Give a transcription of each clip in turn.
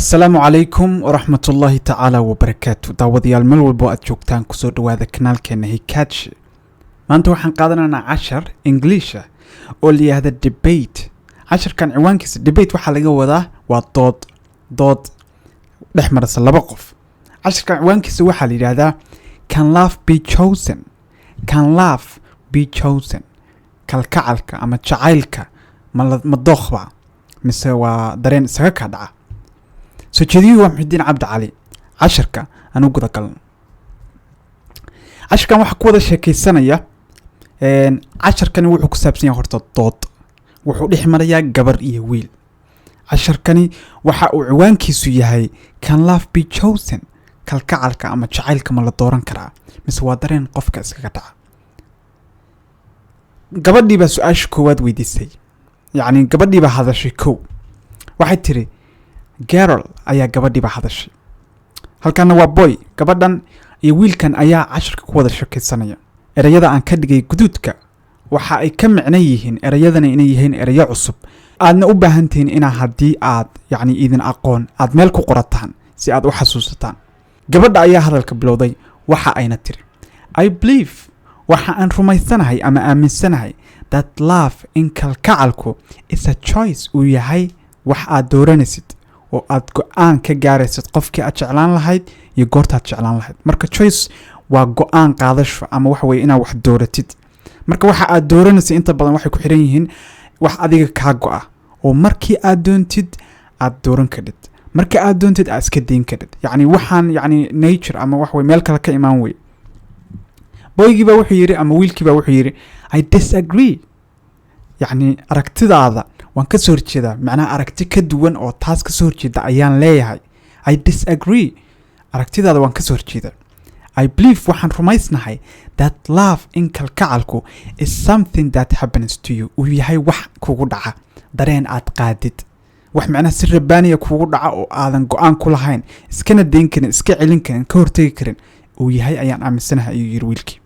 السلام عليكم ورحمة الله تعالى وبركاته. داوديال مل walbo aad joogtaan kusoo dhawaada kanaalkeena Hikaachi. maanta waxaan qaadanaynaa 10 English ah oo la yiraahdo debate. 10kan ciwaankiisa debate waxa laga wadaa waa dood dhexmaraysa laba qof. 10kan ciwaankiisa waxa la yiraahdaa can love be chosen. Can love be chosen. kalkacalka ama jacaylka ma dooqba mise waa dareen isaga ka dhaca. سجدي ومحدين عبد علي 10 أنا وقذا قلنا 10 كان واحد كودا شكي السنة يا 10 كان وحو كسابسين هورتا الضوط وحو لحمريا قبر ويل 10 كان وحا عوان كيسو يهي كان لاف بي chosen كالكعالك أما تشعيلك مالا دوران كرا مسوادرين قفك اسكاكتا قبر دي با سؤال شكواد ويديسي يعني قبر دي با هذا شكو واحد تري Girl ayaa gabadhiiba hadashay halkana waa boy gabadhan iyo wiilkan ayaa 10 ku wada shakaysanaya erayada aan ka dhigay guduudka waxa ay ka macna yihiin erayadana inay yihiin erayo cusub aadna u baahantiin ina hadii aad idin aqoon aad meel ku qorataan si aad u xasuusataan gabadha ayaa hadalka bilowday waxa ayna tiri I believe waxa aan rumaysanahay ama aaminsanahay that love in kalkacalku is a choice uu yahay wax aad dooranaysid oo aad go'aan ka gaaraysid qofkii aad jeclaan lahayd iyo goorta aad jeclaan lahayd marka choice waa go'aan qaadasho ama wax weey inaad wax dooratid marka waxa aad dooranaysid inta badan waxay ku xiran yihiin wax adiga ka go'a oo markii aad doontid aad dooran kadid marka aad doontid aad iska deyn kadid waxaan nature ama wax weey meel kale ka imaan weey boygiiba wuxuu yiri ama wiilkiiba wuxuu yiri I disagree aragtidaada waan ka soo horjeedaa macnaha aragti ka duwan oo taas ka soo horjeeda ayaan leeyahay I disagree aragtidaada waan ka soo horjeedaa I believe waxaan rumaysnahay that love in kalkacalku is something that happens to you uu yahay wax kugu dhaca dareen aad qaadid wax macnaha si rabaaniya kugu dhaca oo aadan go'aan ku lahayn iskana deyn karin iska celin karin ka hortagi karin uu yahay ayaan aaminsanahay ayuu yiri wiilkii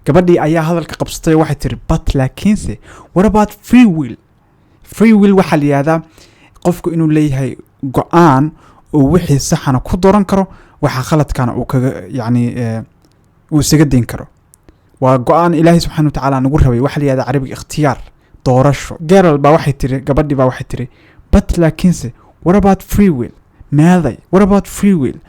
gabadhii ayaa hadalka qabsatay waxay tiri but laakiinse what about free will waxa la yiraahdaa qofku inuu leeyahay go'aan oo wixii saxana ku dooran karo waxa khaladkana uu kaga uu isaga deyn karo waa go'aan ilaahay subxaanahu wa ta'aala nagu rabay waxa la yiraahdaa carabiga ikhtiyaar doorasho girl ba waxay tiri gabadhii ba waxay tiri but laakiinse what about free will what about free will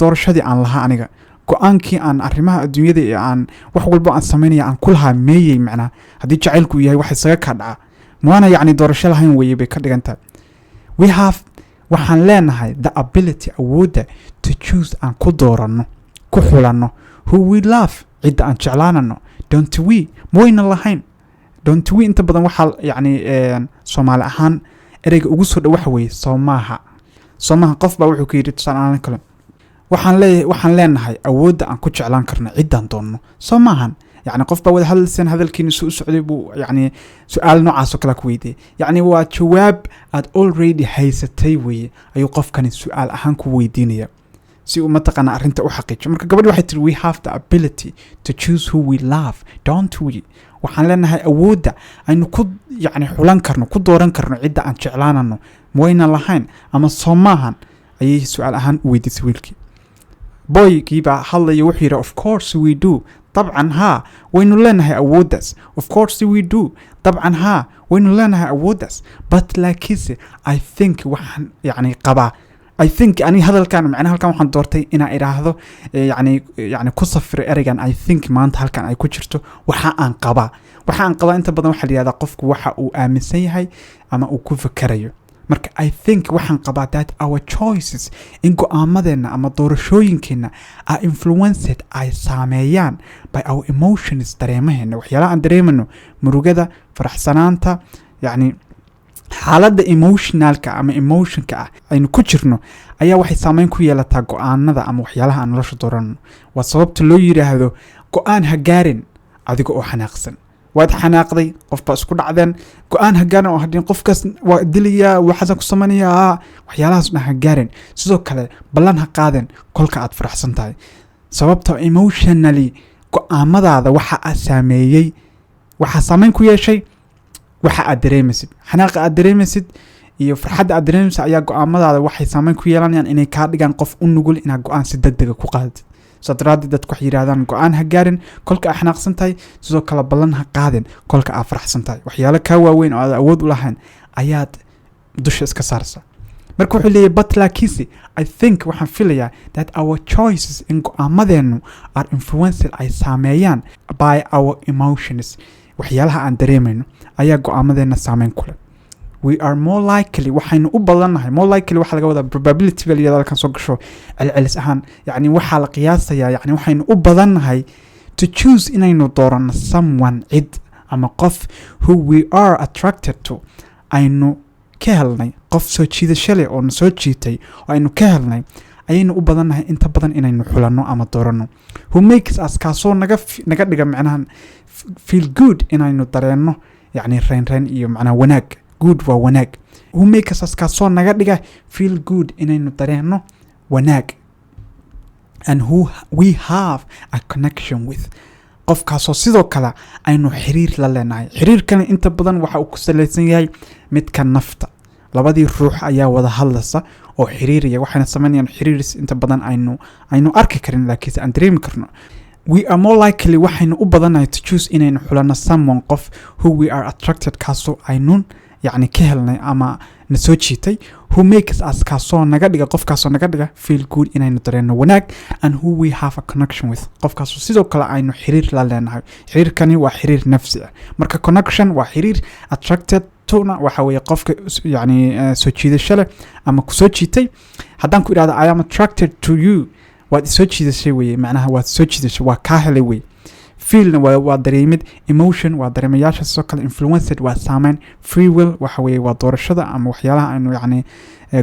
doorashadii aan lahaa aniga go'aankii aan arrimaha adduunyada ee aan wax walba aan sameynaya aan ku lahaa meeyay macna hadii jacaylku yahay wax isaga ka dhaca maana doorasho lahayn weeyay bay ka dhigantaa we have waxaan leenahay the ability awooda to choose aan ku dooranno ku xulano who we love cid aan jeclaanano don't we moyna lahayn don't we inta badan waxa Soomaali ahaan ereyga ugu soo dhaw waxa weey Soomaha qof baa wuxuu ka yiri tusaan kale waxaan leenahay awooda aan ku jeclaan karno ciidan doonno Soomahan qof baa wada hadalsan hadalkiina soo socday buu su'aal noocaas oo kala ku weydiiyay waa jawaab aad already haysatay weey ayuu qofkani su'aal ahaan ku weydiinaya si uu mataqana arinta u xaqiijiyo marka gabadhu waxay tiri we have the ability to choose who we love don't we waxaan leenahay awooda aynu ku xulan karno ku dooran karno cidda aan jeclaanano wayna lahayn ama Soomahan ayay su'aal ahaan u weydiisay wiilkii boygiiba hadlayo wuxuu yiri of course we do طبعا ها وين لنا أودس of course we do طبعا ها وين لنا أودس but لكيس I think وحن قبا I think أني هذا الكلام معناه الكلام وحن دورتي إنا إراهذو كصفر أريجان I think ما أنت هالكلام أي كشرته وحن قبا أنت بدنا وحد هذا قفك وحا وآمسيهاي أما وكفكريه marka I think waxaan qabaa that our choices in go'aamadena ama doorashooyinkeena are influenced ay saameeyaan by our emotions dareemaheena waxyaalaha aan dareemano murugada faraxsanaanta xaaladda emotionalka ama emotionka aynu ku jirno ayaa waxay saameyn ku yeelataa go'aanada ama waxyaalaha aan nolosha dooranno waa sababta loo yiraahdo go'aan ha gaarin adiga oo xanaaqsan waad xanaaqday qof baa isku dhacdeen go'aan ha gaarin oo hadin qofkaas waa dilaya waxa ku sameynaya waxyaalahaas ha gaarin sidoo kale ballan ha qaaden kolka aad faraxsan tahay sababta emotionally go'aamadaada waxa saameeyay waxa saameyn ku yeeshay waxa aad dareemaysid xanaaqa aad dareemaysid iyo farxadda aad dareemaysa ayaa go'aamadaada waxay saameyn ku yeelanayaan inay kaa dhigaan qof u nugul inaad go'aan si degdega ku qaadid sadraadii dadku waxay yiraahdaan go'aan ha gaarin kolka aad xanaaqsan tahay sidoo kale ballan ha qaadin kolka aad faraxsan tahay waxyaalo ka waaweyn oo aad awood u lahayn ayaad dusha iska saarsa marka wuxuu leeyahay but laakiinse I think waxaan filayaa that our choices in go'aamadeenu are influenced ay saameeyaan by our emotions waxyaalaha aan dareemayno ayaa go'aamadeena saameyn ku leh we are more likely waxaynu u badannahay more likely waxa laga wadaa probability value halkan soo gasho celcelis ahaan yani waxa la qiyaasayaa yani waxaynu u badannahay to choose inaynu doorano someone cid ama qof who we are attracted to aynu ka helnay qof soo jiidasho leh oo soo jiitay oo aynu ka helnay ayaynu u badannahay inta badan inaynu xulanno ama doorano who makes us kaasoo naga dhiga macnaha feel good inaynu dareenno yani reen iyo macnaha wanaag good waa wanaag who makes us kaasoo naga dhiga feel good inaynu dareenno wanaag and who we have a connection with qofkaasoo sidoo kale aynu xiriir la leenahay xiriirkan inta badan waxa uu ku saleysan yahay midka nafta labadii ruux ayaa wada hadlaysa oo xiriiriya waxayna sameynayaan xiriiris inta badan aynu arki karin laakiin aan dareemi karno we are more likely waxaynu u badanahay to choose inaynu xulano someone qof who we are attracted kaasoo aynun يعني كهلنا أما نسوتشيتي who makes us كاسو نقدر قف كاسو نقدر feel good إننا نترينا وناك and who we have a connection with قف كاسو سيدو كلا عينو حرير لا لنا حرير كاني وحرير نفسي مركا connection وحرير attracted تونا وحوي قف يعني سوتشيد الشلة أما كسوتشيتي هدان كو إرادة I am attracted to you وسوتشيد الشيء معناها وسوتشيد الشيء وكاهلي وي feel ودريمد emotion ودريمياش السوكال influenced وسامن free will وحوي ودورشده أما وحيالها إنه يعني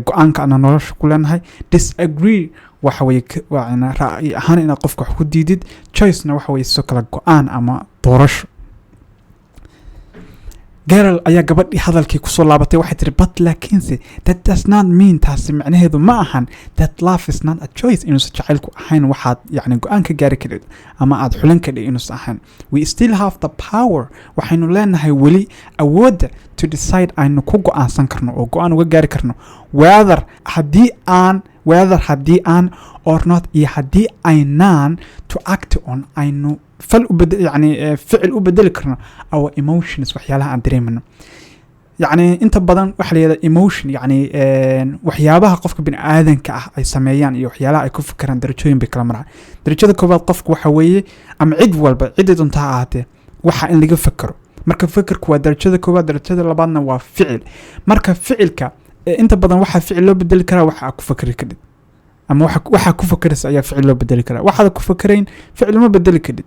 قانك أنا نرش كلنا هاي disagree وحوي وأنا رأي هان إن قفك حديدد choice وحوي السوكال قان أما دورش قال أيا قبل هذا الكي كسول لابتي واحد ربط لكنسي that does not mean تاسي معنى هذا ما أحن that love is not a choice إنه سجعلكو أحين واحد يعني قانك جاري كده أما عاد حلن كده إنه سأحن we still have the power وحينو لنا هاي ولي أود to decide إنه كو قان سنكرنو أو قان وجاري كرنو whether حدي آن or not حدي أينان to act on إنه يعني فعل أبدل كرنا أو emotions وحيالها عن دريمنا يعني أنت بدن وحلي emotion يعني وحيابها قفك بين آذن كأي سميان وحيالها يكون كران درجين بكلام رأي درجة كوبال قفك وحوي أم عدة انتهاءاته وحا إن لقى فكره مركب فكر كوا درجة كوبال درجة لبعضنا وفعل مركب فعلك أنت بدن وحا فعل لو بدل كرا وحا أكو فكر كده أما وحا كو فكرس أي فعل لو بدل كرا وحا كو فكرين فعل ما بدل كده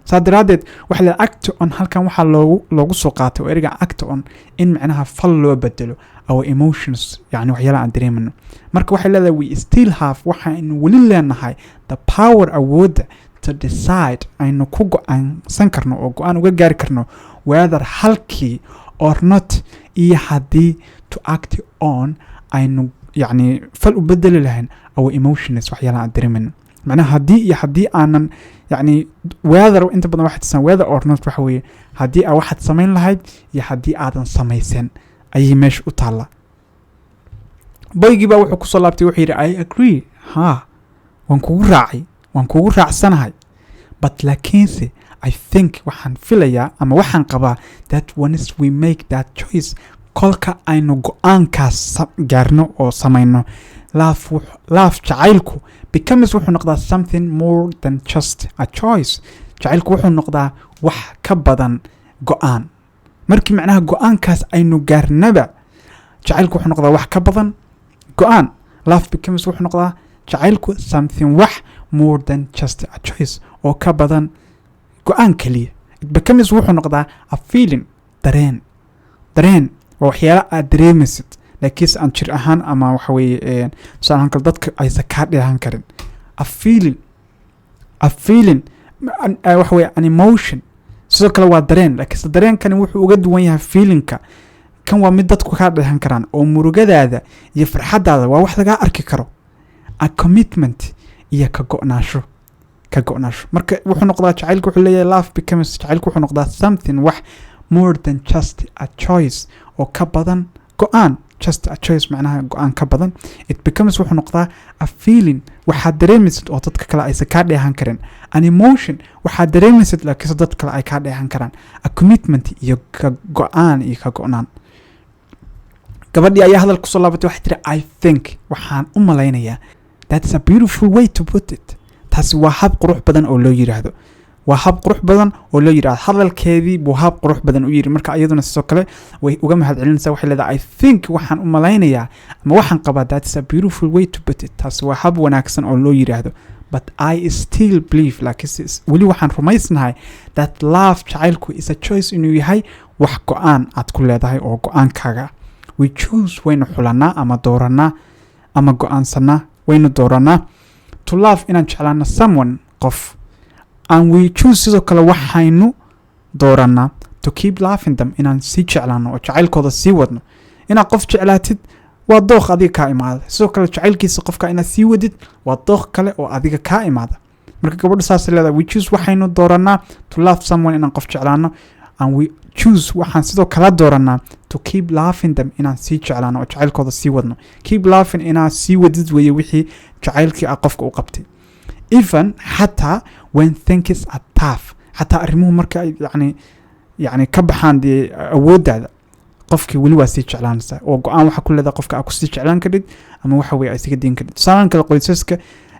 صادرادت وحلا act on halkan waxa loogu soo qaatay oo eriga act on in macnaha fal loo bedelo our emotions yani waxyaalaha aan dareemano marka waxa leedahay we still have waxa in wali leenahay the power awood to decide aynu ku go'aansan karno oo go'aan uga gaari karno whether halkii or not iyo hadii to act on aynu yani fal u bedeli lahayn our emotions waxyaalaha aan dareemano معناها هدي أنا يعني whether أنت بدنا واحد تسمى whether or not وحوي هدي واحد سمين لهاي يا هدي آدم سميسن أي مش أطلع بيجي بقى وحكو صلابتي وحيري I agree ها وانكو راعي سنة هاي but لكنسي I think وحن فيليا أما وحن قبا that once we make that choice كلك أينو قوان كاس جارنو أو سمينو laaf jacaylku becomes wuxuu noqdaa something more than just a choice jacaylku wuxuu noqdaa wax ka badan go'aan markii macnaha go'aankaas aynu gaarnaba jacaylku wuxuu noqdaa wax ka badan go'aan laaf becomes wuxuu noqdaa jacaylku something wax more than just a choice oo ka badan go'aan kaliya it becomes wuxuu noqdaa a feeling dareen waxyaalo aad dareemaysid لكيس أن شر أهان أما وحوي صار هنقل ضدك أي سكاد لهان كرن a feeling وحوي an emotion سوق لو درين لكن الدرين كان وحو قد وينها feeling كان ومدتك كاد لهان كران أو مرجد هذا يفرح هذا وواحد جا أركي كرو a commitment كجوناشو مرك وحو نقطة شعيلك وحلي laugh becomes شعيلك وحو نقطة something more than just a choice أو كبدن قان just a choice macnaha go'aan ka badan. It becomes wuxuu noqdaa a feeling waxaad dareemaysid oo dadka kale aysan kaa dheehan karin. An emotion waxaad dareemaysid laakiin dadka kale ay kaa dheehan karaan. A commitment iyo ka go'aan iyo ka go'naan. gabadhii ayaa hadal kusoo laabatay waxay tiri I think waxaan u malaynayaa that's a beautiful way to put it. taasi waa hab qurux badan oo loo yiraahdo. waa hab qurux badan oo loo yiraahdo. hadalkeedii buu hab qurux badan u yiri marka iyaduna sidoo kale way uga mahadcelinaysaa waxay leedahay I think waxaan u malaynayaa ama waxaan qabaa that's a beautiful way to put it. taasi waa hab wanaagsan oo loo yiraahdo. But I still believe weli waxaan rumaysnahay that love jacaylku is a choice inuu yahay wax go'aan aad ku leedahay oo go'aankaaga. We choose waynu xulanaa ama dooranaa ama go'aansanaa waynu dooranaa to love inaan jeclaano someone qof. And we choose sidoo kale waxaynu dooranaa to keep loving them inaan sii jeclaano oo jacaylkooda sii wadno. inaad qof jeclaatid waa dooq adiga kaa imaada. sidoo kale jacaylkiisa qofka inaad sii wadid waa dooq kale oo adiga kaa imaada. marka gabadhu saas leedahay we choose waxaynu dooranaa to love someone inaan qof jeclaano. And we choose waxaan sidoo kala dooranaa to keep loving them inaan sii jeclaano oo jacaylkooda sii wadno. keep loving inaan sii wadid weeye wixii jacaylkii ah qofka u qabtay. even xataa when things are tough xataa arrimuhu marka ay yani ka baxaan dee awooddaada qofkii weli waa sii jeclaanaysaa oo go'aan waxa ku leedahay qofka aad ku sii jeclaan karid ama waxa weeye ay isaga diin karid. tusaalan kale qoysaska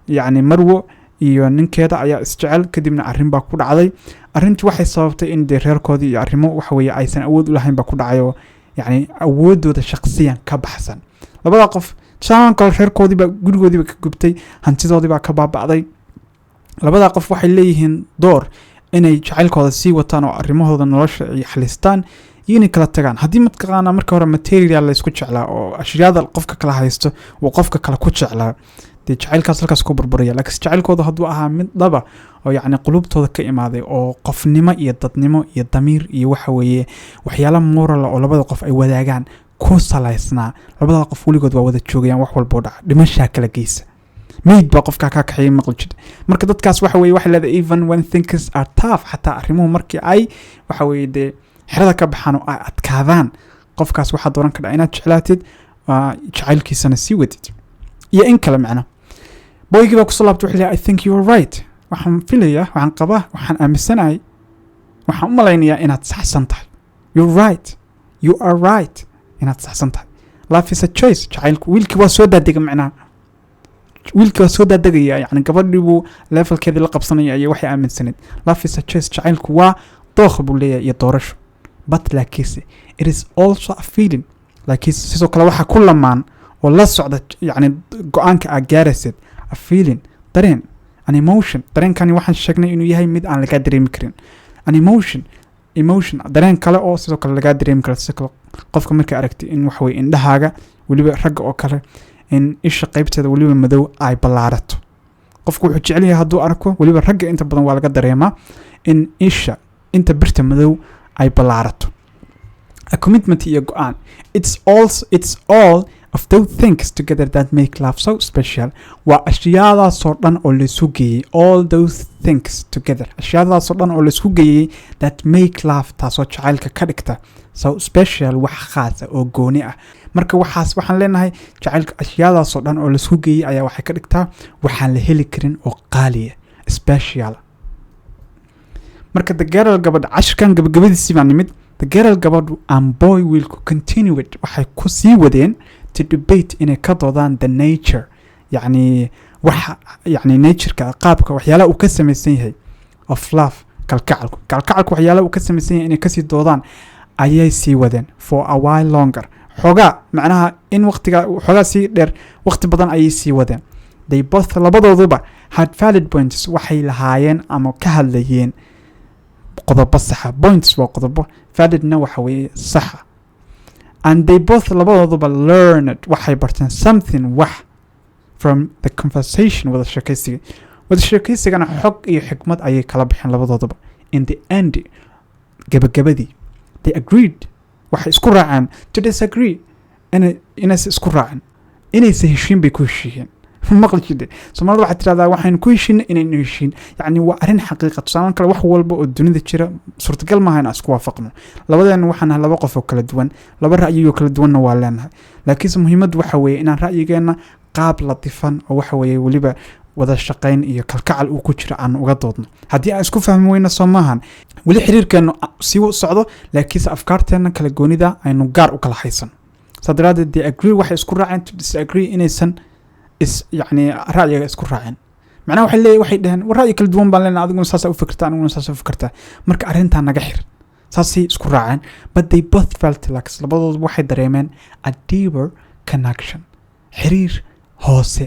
yani marwo iyo ninkeeda ayaa isjecel kadibna arrin baa ku dhacday. arrintii waxay sababtay in dee reerkoodii iyo arrimo waxa weeye aysan awood u lahayn baa ku dhacay oo yani awoodooda shakhsiyan ka baxsan. labada qof tusaalan kale reerkoodiiba gurigoodiiba ka gubtay hantidoodiibaa ka baaba'day. labada qof waxay leeyihiin door inay jacaylkooda sii wataan oo arrimahooda nolosha ay xalistaan iyo inay kala tagaan. haddii mataqaanaa marka hore material la isku jeclaa oo ashyaada qofka kala haysto uu qofka kale ku jeclaa dee jacaylkaas halkaas ku burburaya. laakiin jacaylkooda hadduu ahaa mid dhaba oo yacni qulubtooda ka imaaday oo qofnimo iyo dadnimo iyo damiir iyo waxa weeye waxyaala moral oo labada qof ay wadaagaan ku salaysnaa labada qof weligood waa wada joogayaan wax walba oo dhaca dhimashaa kala geysa. meyd baa qofka ka kaxeeyay maqal jid. marka dadkaas waxa weeye waxay leedahay even when things are tough xataa arrimuhu markii ay waxa weeye dee xirada ka baxaan oo ay adkaadaan qofkaas waxaa dooran kadhaa inaad jeclaatid jacaylkiisana sii wadid iyo in kale macna. boygii baa kusoo laabtay wuxuu leeyahay I think you are right. waxaan filayaa waxaan qabaa waxaan aaminsanahay waxaan u malaynayaa inaad saxsan tahay. you're right you are right inaad saxsan tahay. love is a choice jacaylku wiilkii waa soo daadega macnaha wiilkii waa soo daadegaya yani gabadhii buu levelkeedii la qabsanaya iyo waxay aaminsaneed. love is a choice jacaylku waa dooq buu leeyahay iyo doorasho. but laakiinse it is also a feeling laakiinse sidoo kale waxaa ku lamaan oo la socda yani go'aanka aad gaaraysid a feeling dareen an emotion. dareenkani waxaan sheegnay inuu yahay mid aan laga dareemi karin. an emotion dareen kale oo sidoo kale laga dareemi karo. sidoo kale qofka markay aragtay in waxa weeye indhahaaga weliba ragga oo kale in isha qaybteeda weliba madow ay ballaarato. qofku wuxuu jecel yahay hadduu arko weliba ragga inta badan waa laga dareemaa in isha inta birta madow ay ballaarato. a commitment iyo go'aan. it's all of those things together that make love so special. waa ashyaadaasoo dhan oo laisku geeyey. all those things together ashyaadaasoo dhan oo laisku geeyey that make love taasoo jacaylka ka dhigta so special wax khaasa oo gooni ah. marka waxaan leenahay jacaylka ashyaadaasoo dhan oo laisku geeyey ayaa waxay ka dhigtaa waxaan la heli karin oo qaaliya special. marka the girl gabadh cashkan gabagabadiisii baa nimid. the girl gabadh and boy will continue it waxay ku sii wadeen to debate inay ka doodaan the nature yani waxa yani natureka qaabka waxyaalaha uu ka samaysan yahay of love kalgacalku waxyaalaha uu ka samaysan yahay inay kasii doodaan ayay sii wadeen for a while longer. xogaa macnaha in waqtiga xogaa sii dheer waqti badan ayay sii wadeen. they both labadooduba had valid points waxay lahaayeen ama ka hadlayeen qodobo saxa. points waa qodobo validna waxa weeye saxa. and they both labadooduba learned waxay barteen something wax from the conversation wada sheekaysigana xog iyo xikmad ayay kala baxeen labadooduba. in the end gabagabadii they agreed waxay isku raaceen to disagree inaysa isku raaceen inaysa heshiin bay ku heshiiyeen maqli jide Soomaalida waxa tiraahdaa waxaan ku heshin inaan heshin yani waa arin xaqiiqo tusaalan kale wax walba oo dunida jira suurtagal ma aha isku waafaqno labadan waxaan laba qof oo kala duwan laba ra'yi oo kala duwan waa leenahay laakiin muhiimadu waxa weeye inaan ra'yigeena qaab latifan oo waxa weeye waliba wada shaqayn iyo kalkacal uu ku jira aan uga doodno haddii aan isku fahmi weyna Soomahan wali xiriirkeenu si uu socdo laakiin afkaarteena kala goonida aynu gaar u kala haysan sadraad they agree waxa isku raaceen to disagree inaysan يعني رأيك اسكو راعين معناه waxa leeyahay waxay dhahan ra'yi kala duwan baan leenahay adigu saas u fikirtaa anigu saas u fikirtaa marka arinta naga xir saasi isku raaceen but they both felt like labadoodu waxay dareemeen a deeper connection xiriir hoose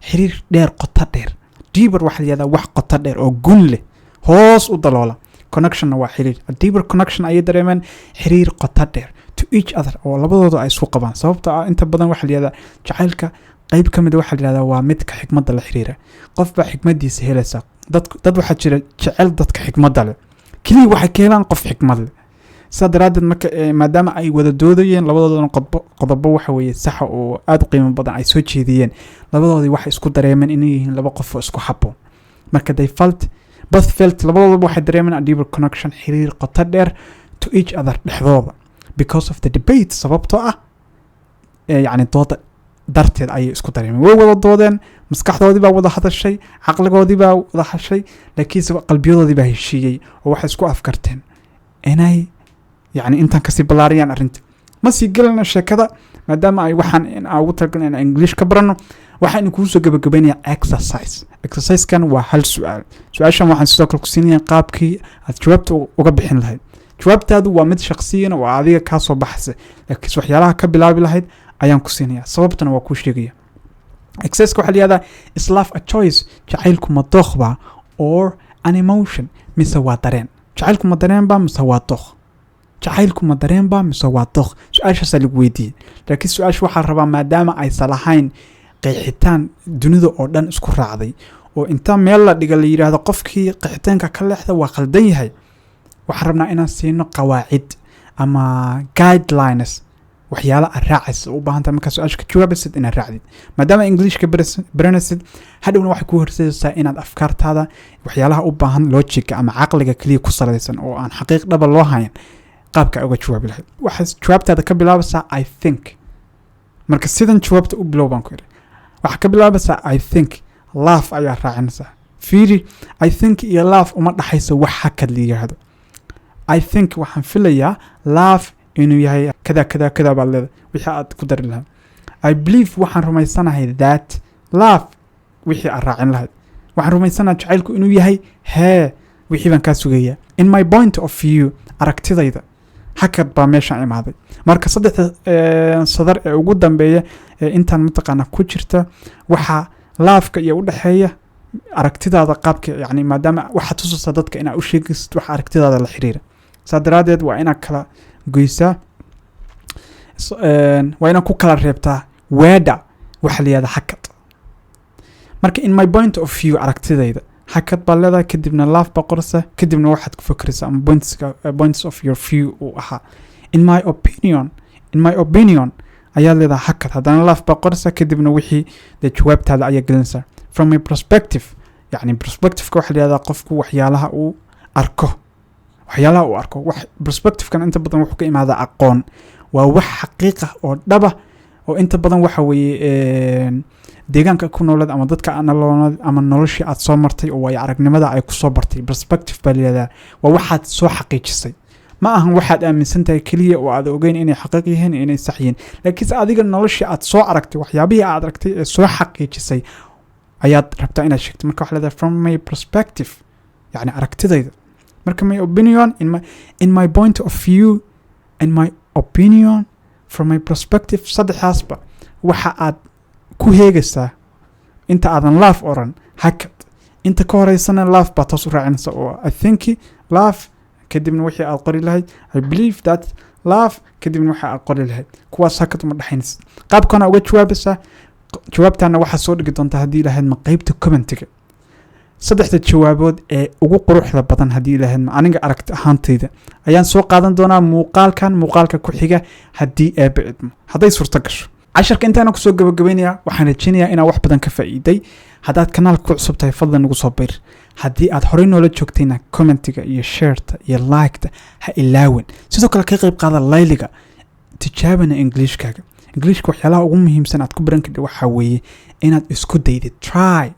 xiriir dheer qoto dheer deeper waxa la yiraahdaa wax qoto dheer oo gun leh hoos u daloola connection waa xiriir a deeper connection ay dareemeen xiriir qoto dheer to each other oo labadoodu ay isku qabaan sababta inta badan waxa la yiraahdaa jacaylka qayb kamid waxa la yiraahdaa waa mid ka xikmada la xiriira qof ba xikmadiisa helaysa dad waxa jira jacayl dadka xikmada leh kaliya waxa keenan qof xikmad leh sadraadad marka maadaama ay wada doodayeen labadoodana qodobo waxa weeye sax oo aad u qiimo badan ay soo jeediyeen labadoodii waxa isku dareemeen inay yihiin laba qof oo isku habboon marka they both felt labadoodu waxay dareemeen a deeper connection xiriir qoto dheer to each other dhexdooda because of the debate sababtoo ah yani dooda darteed ay isku dareemeen way wada doodeen maskaxdoodii baa wada hadashay aqligoodii baa wada hashay laakiin qalbiyadoodii baa heshiiyay oo waxay isku afkarteen inay yani intan kasi balaariyaan arinta ma sii galana sheekada maadaama ay waxaan in aan ugu talagalay in English ka barano waxaan ku soo gabagabeynaa exercise kan waa hal su'aashan waxaan sidoo kale ku siinayaa qaabkii aad jawaabta uga bixin lahayd jawaabtaadu waa mid shakhsiyan oo adiga ka soo baxsay laakiin waxyaalaha ka bilaabi lahayd ayaan ku siinayaa sababtana waa ku sheegaya exercise waxa la yiraahdaa is love a choice jacaylku ma dokhba or an emotion mise waa dareen jacaylku ma dareen ba mise waa dokh jacaylku ma dareen ba mise waa dokh su'aashaas lagu weydiiyay laakiin su'aash waxa rabaa maadaama ay salahayn qeexitaan dunida oo dhan isku raacday oo inta meel la dhiga la yiraahdo qofkii qeexitaanka ka leexda waa qaldan yahay waxa rabnaa inaan siino qawaacid ama guidelines waxyaalo raacaysa u baahan tahay marka su'aashka jawaabisid inaad raacdid maadaama Englishka baranaysid hadhowna waxa ku horseedaysaa inaad afkaartaada waxyaalaha u baahan logic ama aqliga kaliya ku salaysan oo aan xaqiiq dhab loo hayn qaabka uga jawaabi lahayd waxa jawaabtaada ka bilaabaysaa I think marka sidan jawaabta u bilowban ku yiri waxa ka bilaabaysaa I think love ayaa raacinaysa fiiri I think iyo love uma dhaxayso wax hakad la yiraahdo I think waxaan filayaa love inuu yahay kada baa leedahay wixii aad ku dari lahayd I believe waxaan rumaysanahay that love wixii aad raacin lahayd waxaan rumaysanahay jacaylku inuu yahay wixii baan ka sugayaa in my point of view aragtidayda hakad baa meesha imaaday marka saddexda sadar ee ugu dambeeya intaan mataqaana ku jirta waxa love-ka iyo u dhaxeeya aragtidaada qaabka yani maadaama waxa tusaysa dadka inaad u sheegaysid wax aragtidaada la xiriira sadraadeed waa inaad kala goysaa waa inaad ku kala reebtaa weedha waxa la yiraahdaa hakad marka in my point of view aragtidayda hakad baa leedahay kadibna love baa qoraysa kadibna waxaad ku fikiraysaa ama points of your view uu ahaa in my opinion ayaa leedahay hakad haddana love baa qoraysa kadibna wixii jawaabtaada ayaa gelinaysaa from my perspective yani perspective-ka waxa la yiraahdaa qofku waxyaalaha uu arko wax perspective-kan inta badan wuxuu ka imaadaa aqoon waa wax xaqiiqa oo dhaba oo inta badan waxa weeye deegaanka ku noolad ama dadka ama noloshii aad soo martay oo way aragnimada ay ku soo bartay perspective baa leedahay waa waxaad soo xaqiijisay ma ahan waxaad aaminsan tahay kaliya oo aad ogeyn inay xaqiiq yihiin inay sax yihiin laakiin adiga noloshii aad soo aragtay waxyaabihii aad aragtay ee soo xaqiijisay ayaad rabtaa inaad sheegto marka waxa leedahay from my perspective yani aragtidayda marka my opinion in my point of view in my opinion from my perspective saddexaasba waxa aad ku heegaysaa inta aadan love oran hakad inta ka horeysana love baa toos u raacinaysa oo I think love kadibna wixii aad qori lahayd I believe that love kadibna waxa aad qori lahayd kuwaas hakad uma dhaxaynaysa qaabkana uga jawaabaysaa jawaabtaana waxa soo dhigi doontaa haddii lahayd ma qaybta commentiga saddexda jawaabood ee ugu quruxda badan haddii lahayd aniga aragti ahaantayda ayaan soo qaadan doonaa muuqaalka ku xiga haddii eebba idmo hadday suurto gasho casharka intaana kusoo gabagabaynayaa waxaan rajaynayaa inaa wax badan ka faa'iiday. haddaad kanaalka ku cusub tahay fadlan nagu soo bir. haddii aad horey noola joogtayna commentiga iyo shareta iyo liketa ha ilaawin. sidoo kale ka qayb qaada layliga tijaabana englishkaaga. englishka waxyaalaha ugu muhiimsan aad ku baran kadib waxaa weeye inaad isku daydid. try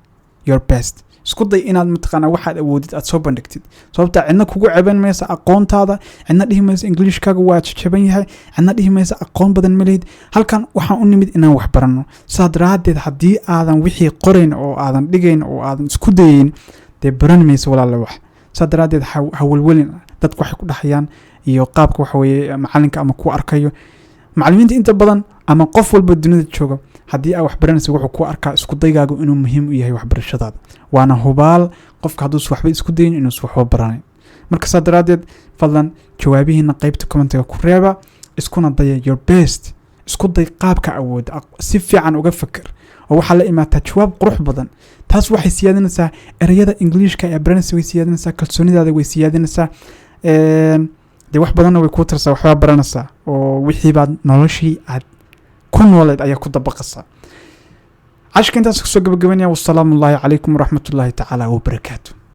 your best. isku day inaad mataqaanaa waxaad awoodid aad soo bandhigtid. sababta cidna kugu ceban maysa aqoontaada, cidna dhihi maysa englishkaaga waa jaban yahay, cidna dhihi maysa aqoon badan ma lehid. halkan waxaan u nimid inaan wax barano. sidaa daraadeed haddii aadan wixii qorayn oo aadan dhigayn oo aadan isku dayayn dee baran maysa walaala wax. sidaa daraadeed ha welwelin dadku waxay ku dhahayaan iyo qaabka waxa weeye macalinka ama ku arkayo. macallimiinta inta badan ama qof walba dunida jooga haddii aad wax baranayso wuxuu ku arkaa isku daygaagu inuu muhiim u yahay waxbarashadaada. waana hubaal qofka hadduu waxba isku dayin inuu waxba baranayo. marka saa daraadeed fadlan jawaabihiina qaybta commentiga ku reeba, iskuna daya your best. isku day qaabka awood si fiican uga fakir oo waxaa la imaataa jawaab qurux badan. taas waxay siyaadinaysaa erayada Englishka ee baranaysa, way siyaadinaysaa kalsoonidaada, way siyaadinaysaa dee wax badanna way ku tarsaa waxba baranaysaa oo wixii baad noloshii aad ku nooleed ayaa ku dabaqaysaa. cashka intaas kusoo gabagabaynaya. wassalaamu calaykum waraxmatullaahi tacaala wabarakaatu.